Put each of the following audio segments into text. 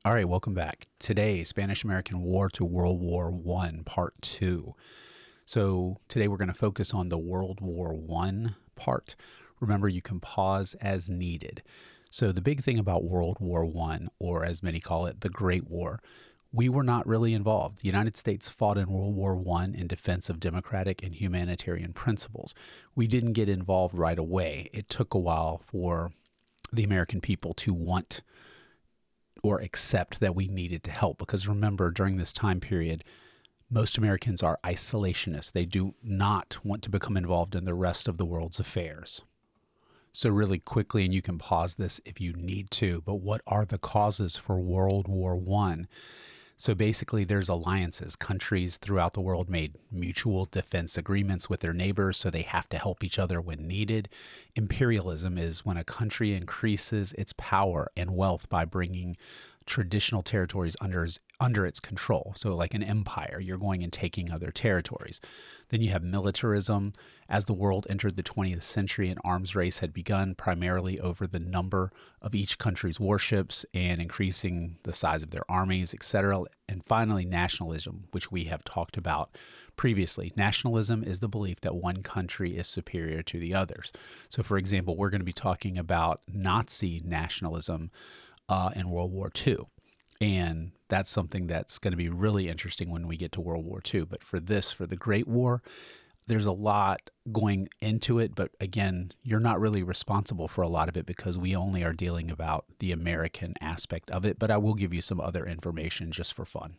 All right, welcome back. Today, Spanish-American War to World War I, Part 2. So today we're going to focus on the World War I part. Remember, you can pause as needed. So the big thing about World War I, or as many call it, the Great War, we were not really involved. The United States fought in World War I in defense of democratic and humanitarian principles. We didn't get involved right away. It took a while for the American people to want or accept that we needed to help. Because remember, during this time period, most Americans are isolationists. They do not want to become involved in the rest of the world's affairs. So really quickly, and you can pause this if you need to, but what are the causes for World War I? So basically, there's alliances. Countries throughout the world made mutual defense agreements with their neighbors, so they have to help each other when needed. Imperialism is when a country increases its power and wealth by bringing traditional territories under its control. So like an empire, you're going and taking other territories. Then you have militarism. As the world entered the 20th century, an arms race had begun primarily over the number of each country's warships and increasing the size of their armies, etc. And finally, nationalism, which we have talked about previously. Nationalism is the belief that one country is superior to the others. So for example, we're going to be talking about Nazi nationalism in World War II. And that's something that's going to be really interesting when we get to World War II. But for the Great War, there's a lot going into it. But again, you're not really responsible for a lot of it because we only are dealing about the American aspect of it. But I will give you some other information just for fun.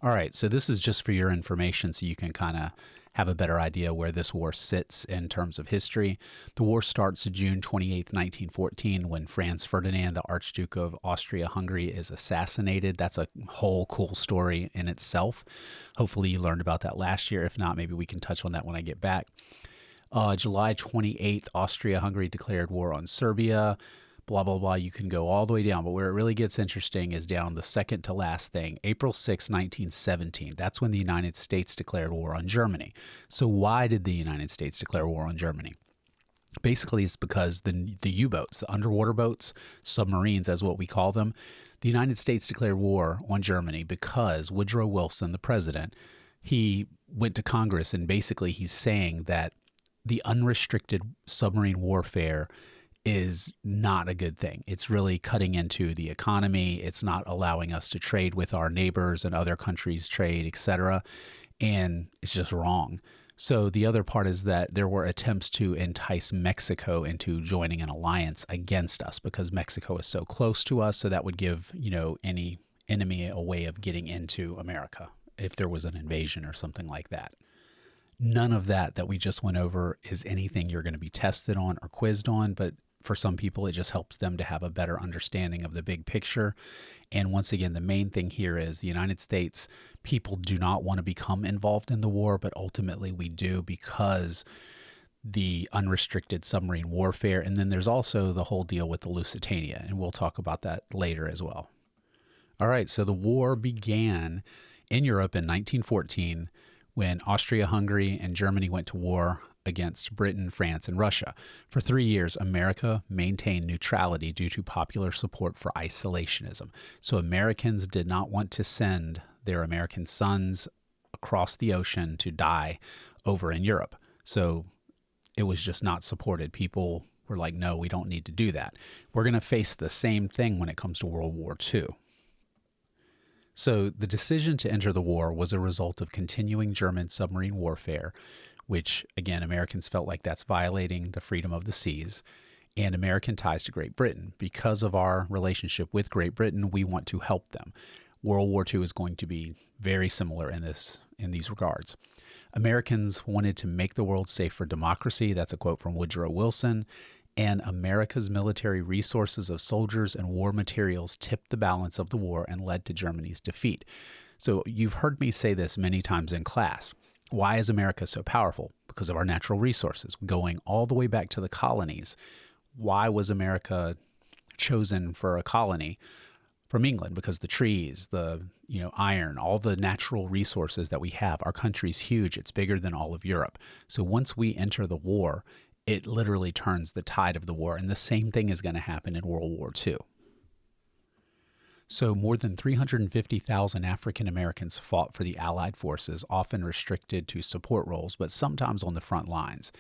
All right, so this is just for your information so you can kind of have a better idea where this war sits in terms of history. The war starts June 28, 1914, when Franz Ferdinand, the Archduke of Austria-Hungary, is assassinated. That's a whole cool story in itself. Hopefully you learned about that last year. If not, maybe we can touch on that when I get back. July 28th, Austria-Hungary declared war on Serbia. Blah, blah, blah. You can go all the way down. But where it really gets interesting is down the second to last thing, April 6, 1917. That's when the United States declared war on Germany. So why did the United States declare war on Germany? Basically, it's because the U-boats, the underwater boats, submarines as what we call them, the United States declared war on Germany because Woodrow Wilson, the president, he went to Congress and basically he's saying that the unrestricted submarine warfare is not a good thing. It's really cutting into the economy. It's not allowing us to trade with our neighbors and other countries' trade, etc. And it's just wrong. So the other part is that there were attempts to entice Mexico into joining an alliance against us because Mexico is so close to us. So that would give, any enemy a way of getting into America if there was an invasion or something like that. None of that we just went over is anything you're going to be tested on or quizzed on, but for some people, it just helps them to have a better understanding of the big picture. And once again, the main thing here is the United States people do not want to become involved in the war, but ultimately we do because the unrestricted submarine warfare. And then there's also the whole deal with the Lusitania, and we'll talk about that later as well. All right, so the war began in Europe in 1914 when Austria-Hungary and Germany went to war against Britain, France, and Russia. For 3 years, America maintained neutrality due to popular support for isolationism. So Americans did not want to send their American sons across the ocean to die over in Europe. So it was just not supported. People were like, no, we don't need to do that. We're going to face the same thing when it comes to World War II. So the decision to enter the war was a result of continuing German submarine warfare, which, again, Americans felt like that's violating the freedom of the seas, and American ties to Great Britain. Because of our relationship with Great Britain, we want to help them. World War II is going to be very similar in these regards. Americans wanted to make the world safe for democracy. That's a quote from Woodrow Wilson. And America's military resources of soldiers and war materials tipped the balance of the war and led to Germany's defeat. So you've heard me say this many times in class. Why is America so powerful? Because of our natural resources. Going all the way back to the colonies. Why was America chosen for a colony from England? Because the trees, the iron, all the natural resources that we have. Our country's huge. It's bigger than all of Europe. So once we enter the war, it literally turns the tide of the war. And the same thing is going to happen in World War II. So, more than 350,000 African Americans fought for the Allied forces, often restricted to support roles, but sometimes on the front lines.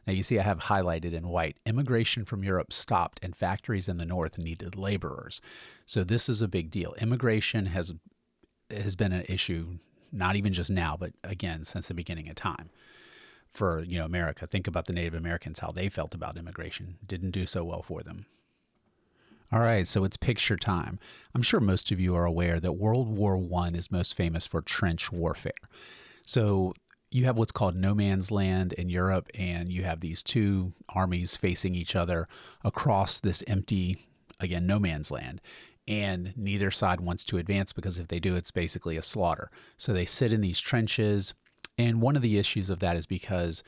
Now, you see, I have highlighted in white immigration from Europe stopped, and factories in the North needed laborers. So, this is a big deal. Immigration has been an issue, not even just now, but again, since the beginning of time. For America, think about the Native Americans, how they felt about immigration. Didn't do so well for them. All right, so it's picture time. I'm sure most of you are aware that World War I is most famous for trench warfare. So you have what's called no man's land in Europe, and you have these two armies facing each other across this empty, again, no man's land. And neither side wants to advance because if they do, it's basically a slaughter. So they sit in these trenches. And one of the issues of that is because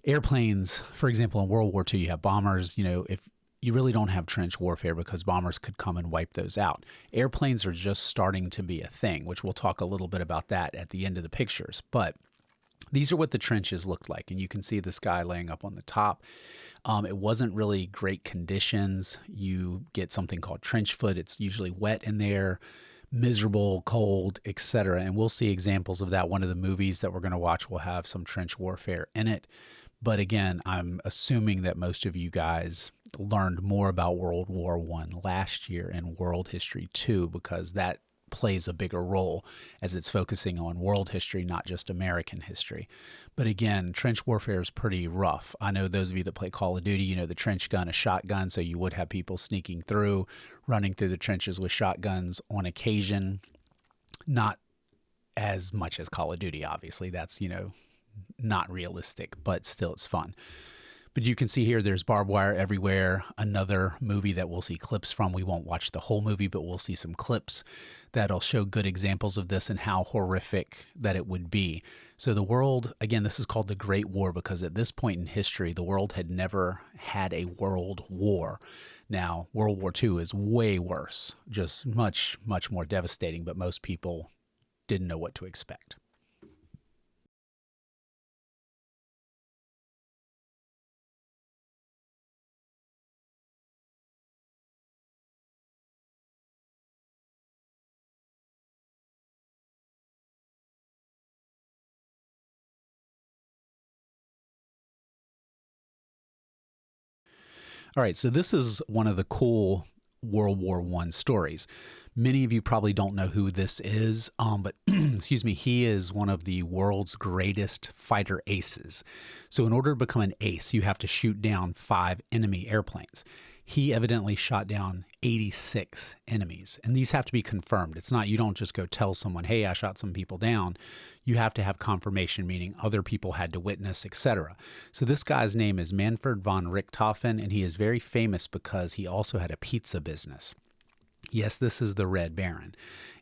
airplanes, for example, in World War II, you have bombers. If you really don't have trench warfare because bombers could come and wipe those out. Airplanes are just starting to be a thing, which we'll talk a little bit about that at the end of the pictures. But these are what the trenches looked like. And you can see this guy laying up on the top. It wasn't really great conditions. You get something called trench foot. It's usually wet in there, miserable, cold, etc. And we'll see examples of that. One of the movies that we're going to watch will have some trench warfare in it. But again, I'm assuming that most of you guys learned more about World War I last year in World History 2 because that plays a bigger role as it's focusing on world history, not just American history. But again, trench warfare is pretty rough. I know those of you that play Call of Duty, the trench gun, a shotgun, so you would have people sneaking through, running through the trenches with shotguns on occasion. Not as much as Call of Duty, obviously. That's, not realistic, but still it's fun. But you can see here there's barbed wire everywhere. Another movie that we'll see clips from. We won't watch the whole movie, but we'll see some clips that'll show good examples of this and how horrific that it would be. So the world, again, this is called the Great War because at this point in history, the world had never had a world war. Now, World War II is way worse, just much, much more devastating, but most people didn't know what to expect. All right, so this is one of the cool World War I stories. Many of you probably don't know who this is, but excuse me, he is one of the world's greatest fighter aces. So in order to become an ace, you have to shoot down 5 enemy airplanes. He evidently shot down 86 enemies, and these have to be confirmed. It's not, you don't just go tell someone, hey, I shot some people down. You have to have confirmation, meaning other people had to witness, etc. So this guy's name is Manfred von Richthofen, and he is very famous because he also had a pizza business. Yes, this is the Red Baron.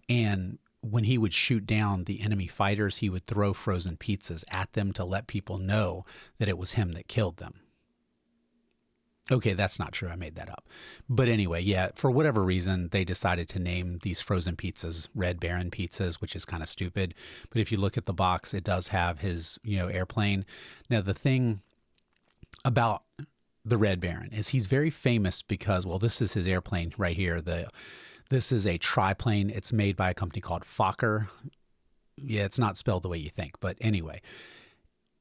And when he would shoot down the enemy fighters, he would throw frozen pizzas at them to let people know that it was him that killed them. Okay, that's not true. I made that up. But anyway, yeah, for whatever reason, they decided to name these frozen pizzas Red Baron pizzas, which is kind of stupid. But if you look at the box, it does have his, airplane. Now, the thing about the Red Baron is he's very famous because, well, this is his airplane right here. This is a triplane. It's made by a company called Fokker. Yeah, it's not spelled the way you think. But anyway,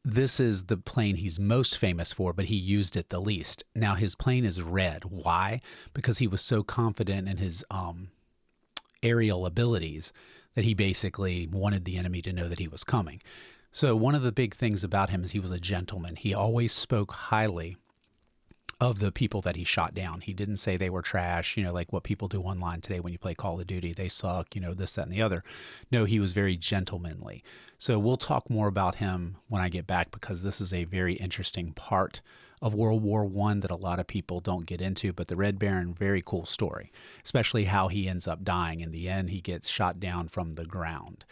this is the plane he's most famous for, but he used it the least. Now, his plane is red. Why? Because he was so confident in his aerial abilities that he basically wanted the enemy to know that he was coming. So one of the big things about him is he was a gentleman. He always spoke highly of the people that he shot down. He didn't say they were trash, like what people do online today when you play Call of Duty. They suck, this, that, and the other. No, he was very gentlemanly. So we'll talk more about him when I get back because this is a very interesting part of World War I that a lot of people don't get into. But the Red Baron, very cool story, especially how he ends up dying. In the end, he gets shot down from the ground.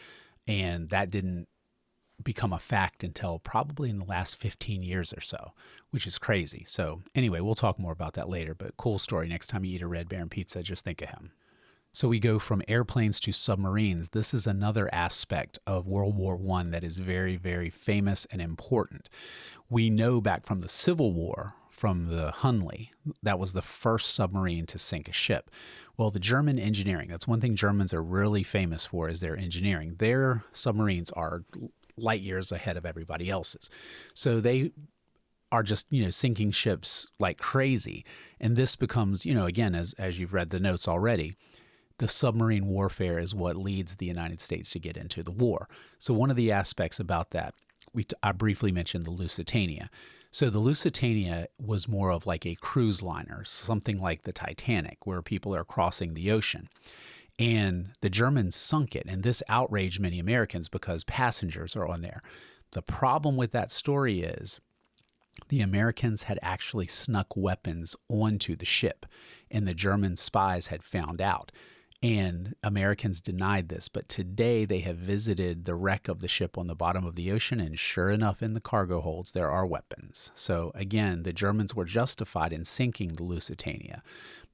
And that didn't become a fact until probably in the last 15 years or so, which is crazy. So anyway, we'll talk more about that later, but cool story. Next time you eat a Red Baron pizza, just think of him. So we go from airplanes to submarines. This is another aspect of World War I that is very, very famous and important. We know back from the Civil War from the Hunley. That was the first submarine to sink a ship. Well, the German engineering, that's one thing Germans are really famous for, is their engineering. Their submarines are light years ahead of everybody else's. So they are just, sinking ships like crazy. And this becomes, again, as you've read the notes already, the submarine warfare is what leads the United States to get into the war. So one of the aspects about that, I briefly mentioned the Lusitania. So the Lusitania was more of like a cruise liner, something like the Titanic, where people are crossing the ocean. And the Germans sunk it, and this outraged many Americans because passengers are on there. The problem with that story is the Americans had actually snuck weapons onto the ship, and the German spies had found out. And Americans denied this, but today they have visited the wreck of the ship on the bottom of the ocean, and sure enough, in the cargo holds, there are weapons. So again, the Germans were justified in sinking the Lusitania,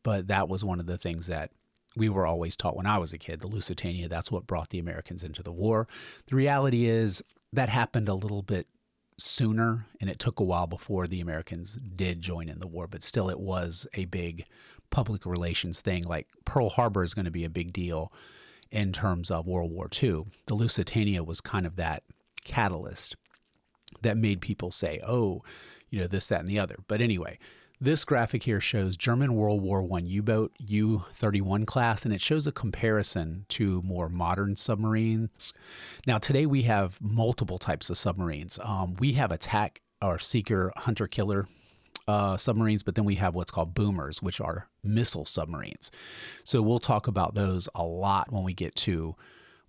but that was one of the things that we were always taught when I was a kid. The Lusitania, that's what brought the Americans into the war. The reality is that happened a little bit sooner, and it took a while before the Americans did join in the war, but still it was a big public relations thing. Like Pearl Harbor is going to be a big deal in terms of World War II. The Lusitania was kind of that catalyst that made people say, oh, this, that, and the other. But anyway, this graphic here shows German World War I U-boat U-31 class, and it shows a comparison to more modern submarines. Now, today we have multiple types of submarines. We have attack or seeker, hunter-killer submarines, but then we have what's called boomers, which are missile submarines. So we'll talk about those a lot when we get to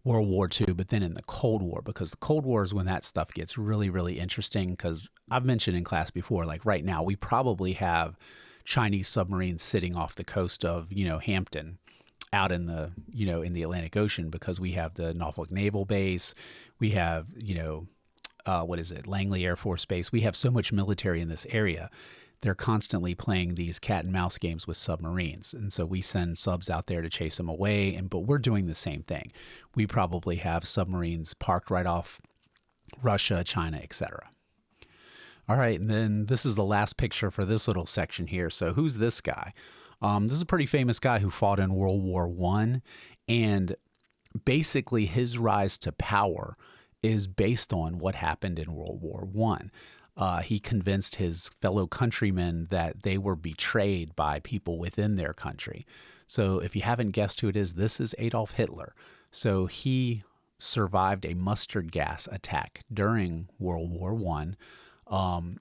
World War II, but then in the Cold War, because the Cold War is when that stuff gets really, really interesting. Because I've mentioned in class before, like right now, we probably have Chinese submarines sitting off the coast of, Hampton, out in the, in the Atlantic Ocean, because we have the Norfolk Naval Base, we have, Langley Air Force Base. We have so much military in this area. They're constantly playing these cat and mouse games with submarines. And so we send subs out there to chase them away. But we're doing the same thing. We probably have submarines parked right off Russia, China, etc. All right. And then this is the last picture for this little section here. So who's this guy? This is a pretty famous guy who fought in World War I. And basically his rise to power is based on what happened in World War I. He convinced his fellow countrymen that they were betrayed by people within their country. So if you haven't guessed who it is, this is Adolf Hitler. So he survived a mustard gas attack during World War I.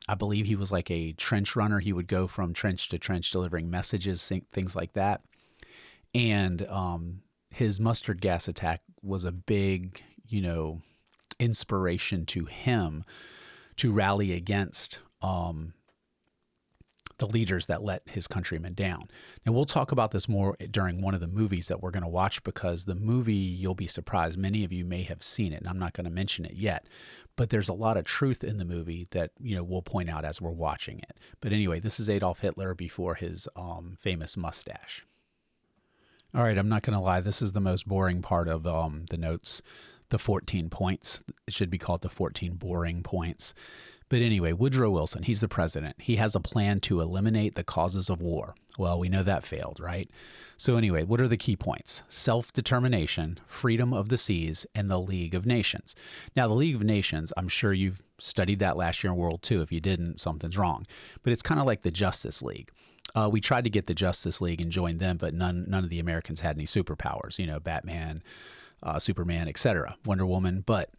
I believe he was like a trench runner. He would go from trench to trench delivering messages, things like that. And his mustard gas attack was a big, inspiration to him to rally against the leaders that let his countrymen down. Now, we'll talk about this more during one of the movies that we're going to watch, because the movie, you'll be surprised, many of you may have seen it, and I'm not going to mention it yet, but there's a lot of truth in the movie that, we'll point out as we're watching it. But anyway, this is Adolf Hitler before his famous mustache. All right, I'm not going to lie, this is the most boring part of the notes. The 14 points. It should be called the 14 boring points. But anyway, Woodrow Wilson, he's the president. He has a plan to eliminate the causes of war. Well, we know that failed, right? So anyway, what are the key points? Self-determination, freedom of the seas, and the League of Nations. Now, the League of Nations, I'm sure you've studied that last year in World II. If you didn't, something's wrong. But it's kind of like the Justice League. We tried to get the Justice League and join them, but none of the Americans had any superpowers. Batman, Superman, etc., Wonder Woman. But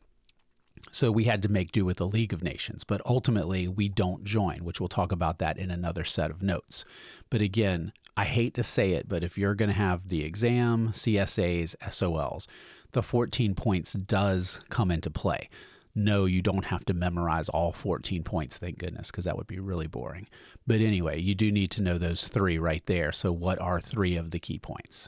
so we had to make do with the League of Nations. But ultimately, we don't join, which we'll talk about that in another set of notes. But again, I hate to say it, but if you're going to have the exam, CSAs, SOLs, the 14 points does come into play. No, you don't have to memorize all 14 points, thank goodness, because that would be really boring. But anyway, you do need to know those three right there. So what are three of the key points?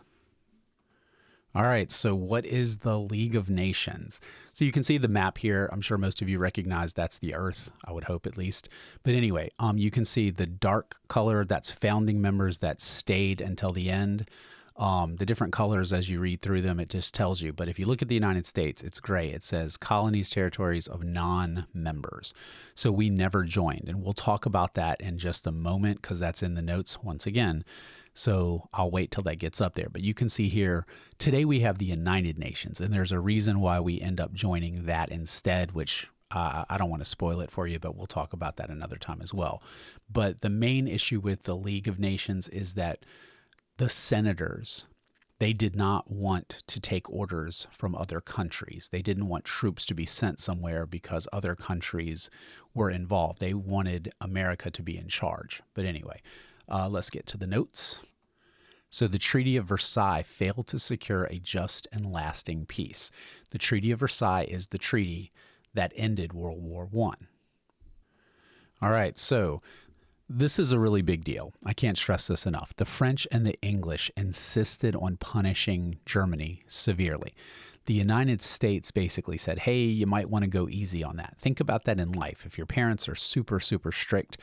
All right, so what is the League of Nations? So you can see the map here. I'm sure most of you recognize that's the Earth, I would hope at least. But anyway, you can see the dark color, that's founding members that stayed until the end. The different colors as you read through them, it just tells you. But if you look at the United States, it's gray. It says colonies, territories of non-members. So we never joined. And we'll talk about that in just a moment because that's in the notes once again. So I'll wait till that gets up there. But you can see here, today we have the United Nations. And there's a reason why we end up joining that instead, which I don't want to spoil it for you, but we'll talk about that another time as well. But the main issue with the League of Nations is that the senators, they did not want to take orders from other countries. They didn't want troops to be sent somewhere because other countries were involved. They wanted America to be in charge. But anyway, let's get to the notes. So the Treaty of Versailles failed to secure a just and lasting peace. The Treaty of Versailles is the treaty that ended World War I. All right, so this is a really big deal. I can't stress this enough. The French and the English insisted on punishing Germany severely. The United States basically said, hey, you might want to go easy on that. Think about that in life. If your parents are super, super strict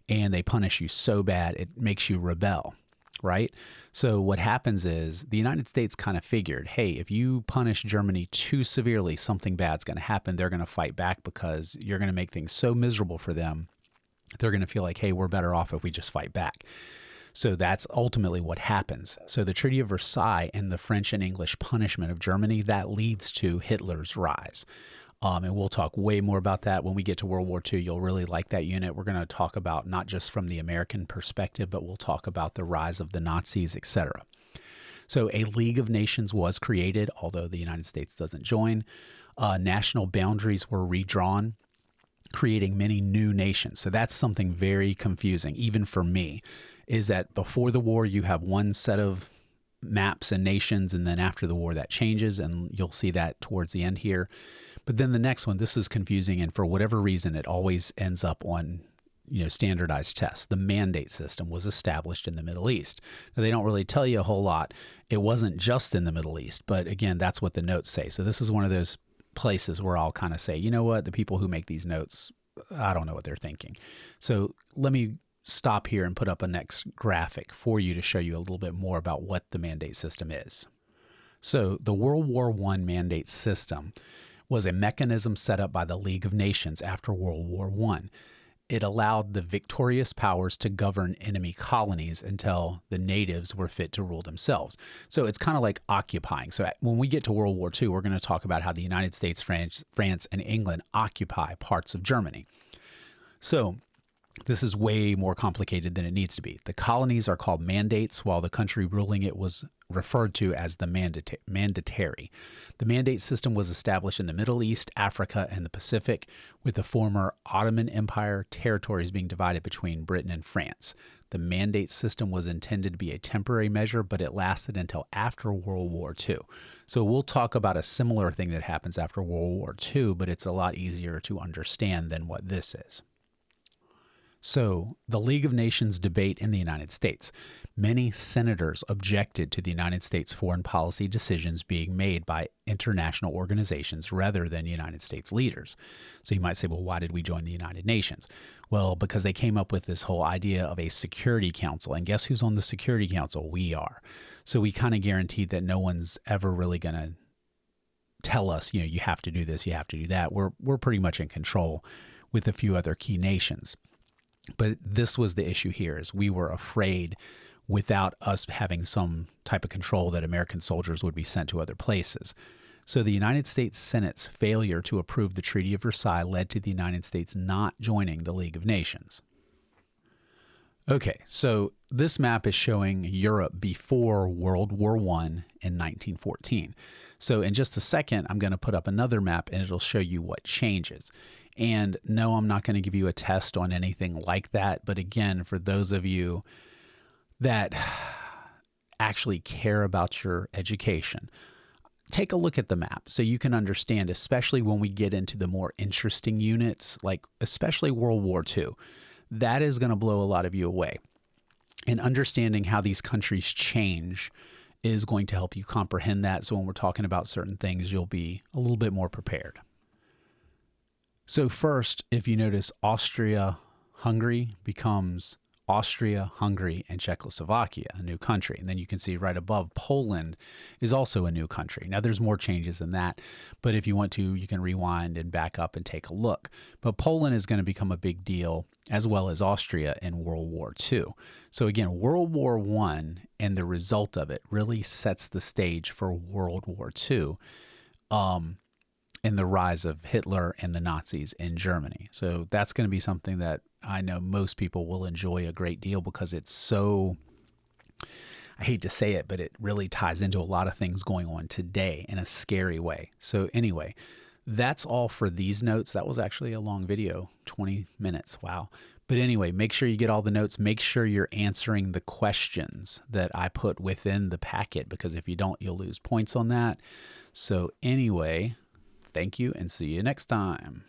and they punish you so bad, it makes you rebel, right? So what happens is the United States kind of figured, hey, if you punish Germany too severely, something bad's going to happen. They're going to fight back because you're going to make things so miserable for them. They're going to feel like, hey, we're better off if we just fight back. So that's ultimately what happens. So the Treaty of Versailles and the French and English punishment of Germany, that leads to Hitler's rise. And we'll talk way more about that when we get to World War II. You'll really like that unit. We're going to talk about not just from the American perspective, but we'll talk about the rise of the Nazis, etc. So a League of Nations was created, although the United States doesn't join. National boundaries were redrawn, creating many new nations. So that's something very confusing, even for me, is that before the war, you have one set of maps and nations, and then after the war, that changes, and you'll see that towards the end here. But then the next one, this is confusing, and for whatever reason, it always ends up on standardized tests. The mandate system was established in the Middle East. Now, they don't really tell you a whole lot. It wasn't just in the Middle East, but again, that's what the notes say. So this is one of those places where I'll kind of say, you know what, the people who make these notes, I don't know what they're thinking. So let me stop here and put up a next graphic for you to show you a little bit more about what the mandate system is. So the World War I mandate system was a mechanism set up by the League of Nations after World War I. It allowed the victorious powers to govern enemy colonies until the natives were fit to rule themselves. So it's kind of like occupying. So when we get to World War II, we're going to talk about how the United States, France, and England occupy parts of Germany. So this is way more complicated than it needs to be. The colonies are called mandates, while the country ruling it was referred to as the mandatory. The mandate system was established in the Middle East, Africa, and the Pacific, with the former Ottoman Empire territories being divided between Britain and France. The mandate system was intended to be a temporary measure, but it lasted until after World War II. So we'll talk about a similar thing that happens after World War II, but it's a lot easier to understand than what this is. So, the League of Nations debate in the United States. Many senators objected to the United States foreign policy decisions being made by international organizations rather than United States leaders. So you might say, well, why did we join the United Nations? Well, because they came up with this whole idea of a Security Council. And guess who's on the Security Council? We are. So we kind of guaranteed that no one's ever really going to tell us, you have to do this, you have to do that. We're pretty much in control with a few other key nations. But this was the issue here, is we were afraid without us having some type of control that American soldiers would be sent to other places. So the United States Senate's failure to approve the Treaty of Versailles led to the United States not joining the League of Nations. Okay, so this map is showing Europe before World War I in 1914. So in just a second, I'm going to put up another map and it'll show you what changes. And no, I'm not going to give you a test on anything like that. But again, for those of you that actually care about your education, take a look at the map so you can understand, especially when we get into the more interesting units, like especially World War II. That is going to blow a lot of you away. And understanding how these countries change is going to help you comprehend that. So when we're talking about certain things, you'll be a little bit more prepared. So first, if you notice, Austria-Hungary becomes Austria, Hungary, and Czechoslovakia, a new country. And then you can see right above, Poland is also a new country. Now, there's more changes than that, but if you want to, you can rewind and back up and take a look. But Poland is going to become a big deal, as well as Austria in World War II. So again, World War I and the result of it really sets the stage for World War II. In the rise of Hitler and the Nazis in Germany. So that's going to be something that I know most people will enjoy a great deal because it's so, I hate to say it, but it really ties into a lot of things going on today in a scary way. So anyway, that's all for these notes. That was actually a long video, 20 minutes. Wow. But anyway, make sure you get all the notes. Make sure you're answering the questions that I put within the packet, because if you don't, you'll lose points on that. So anyway, thank you and see you next time.